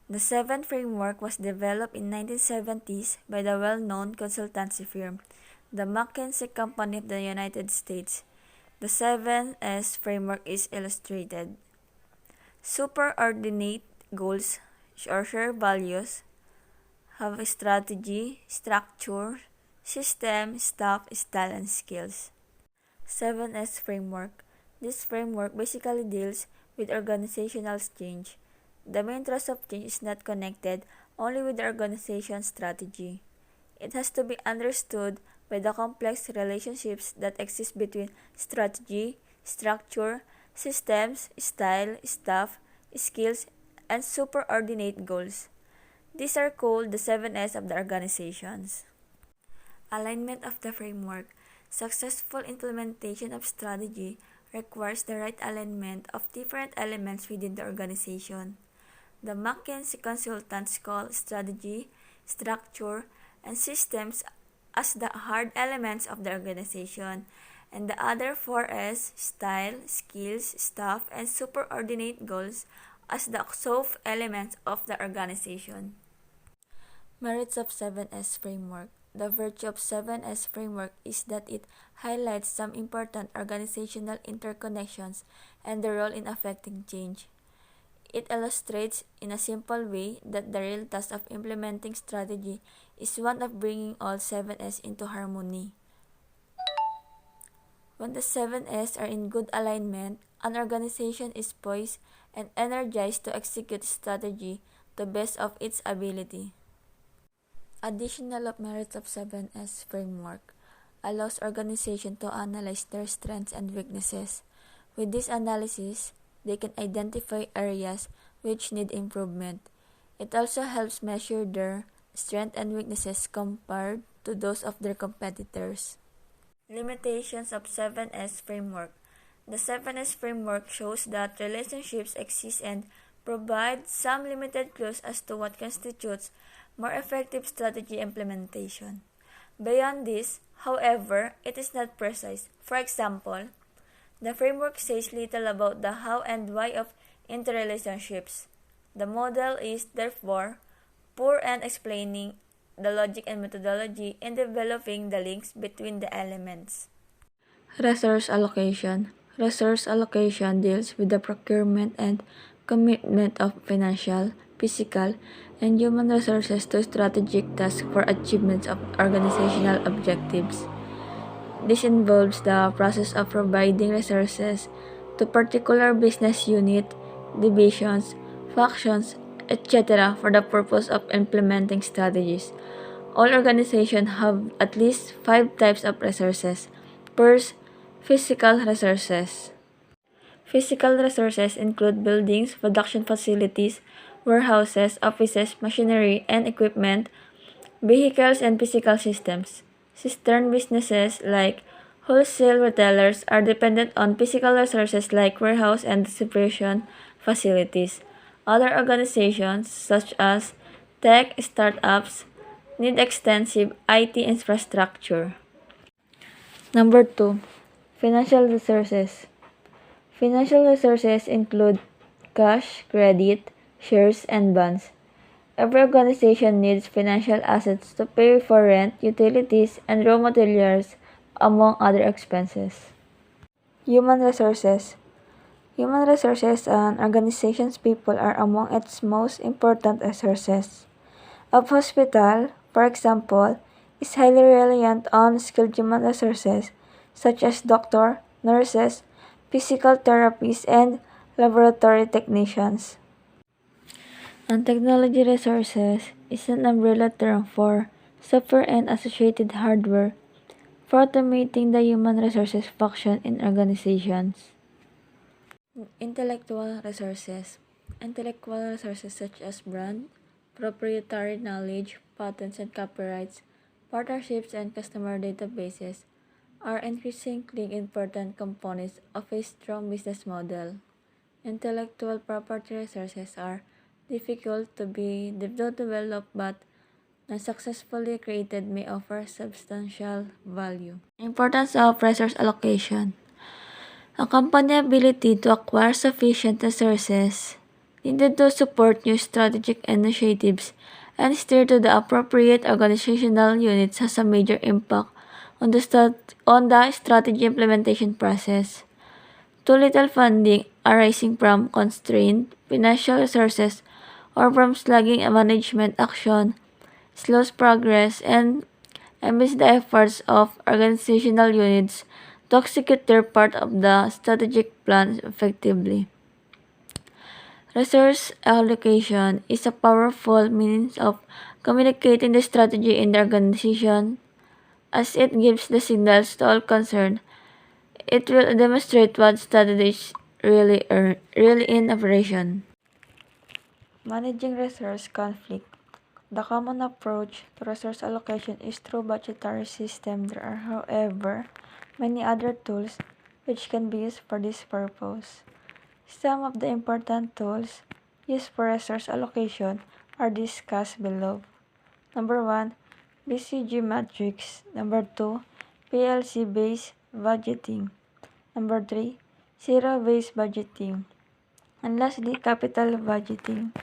The seventh framework was developed in 1970s by the well-known consultancy firm, the McKinsey Company of the United States. The 7S framework is illustrated. Superordinate goals or shared values have a strategy, structure, system, staff, style, and skills. 7S framework. This framework basically deals with organizational change. The main thrust of change is not connected only with the organization's strategy. It has to be understood by the complex relationships that exist between strategy, structure, systems, style, staff, skills, and superordinate goals. These are called the 7S of the organizations. Alignment of the framework. Successful implementation of strategy requires the right alignment of different elements within the organization. The McKinsey consultants call strategy, structure, and systems as the hard elements of the organization, and the other four S, style, skills, staff, and superordinate goals, as the soft elements of the organization. Merits of 7S framework. The virtue of 7S framework is that it highlights some important organizational interconnections and their role in affecting change. It illustrates in a simple way that the real task of implementing strategy is one of bringing all 7S into harmony. When the 7S are in good alignment, an organization is poised and energized to execute strategy to the best of its ability. Additional of merits of 7S framework allows organization to analyze their strengths and weaknesses. With this analysis, they can identify areas which need improvement. It also helps measure their strengths and weaknesses compared to those of their competitors. Limitations of 7S framework. The 7S framework shows that relationships exist and provide some limited clues as to what constitutes more effective strategy implementation. Beyond this, however, it is not precise. For example, the framework says little about the how and why of interrelationships. The model is, therefore, poor in explaining the logic and methodology in developing the links between the elements. Resource allocation. Resource allocation deals with the procurement and commitment of financial, physical, and human resources to strategic tasks for achievements of organizational objectives. This involves the process of providing resources to particular business unit, divisions, factions, etc. for the purpose of implementing strategies. All organizations have at least 5 types of resources. First, physical resources. Physical resources include buildings, production facilities, warehouses, offices, machinery and equipment, vehicles, and physical systems. System businesses like wholesale retailers are dependent on physical resources like warehouse and distribution facilities. Other organizations, such as tech startups, need extensive IT infrastructure. Number 2. Financial resources. Financial resources include cash, credit, shares, and bonds. Every organization needs financial assets to pay for rent, utilities, and raw materials, among other expenses. Human resources. Human resources and organization's people are among its most important resources. A hospital, for example, is highly reliant on skilled human resources such as doctors, nurses, physical therapists, and laboratory technicians. And technology resources is an umbrella term for software and associated hardware for automating the human resources function in organizations. Intellectual resources. Intellectual resources such as brand, proprietary knowledge, patents and copyrights, partnerships and customer databases are increasingly important components of a strong business model. Intellectual property resources are difficult to develop but when successfully created may offer substantial value. Importance of resource allocation. A company's ability to acquire sufficient resources needed to support new strategic initiatives and steer to the appropriate organizational units has a major impact on the strategy implementation process. Too little funding arising from constrained financial resources or from slugging management action slows progress and limits the efforts of organizational units to execute their part of the strategic plan effectively. Resource allocation is a powerful means of communicating the strategy in the organization as it gives the signals to all concerned. It will demonstrate what strategy is really in operation. Managing resource conflict. The common approach to resource allocation is through budgetary system. There are, however, many other tools which can be used for this purpose. Some of the important tools used for resource allocation are discussed below. Number 1, BCG matrix. Number 2, PLC-based budgeting. Number 3, zero-based budgeting. And lastly, capital budgeting.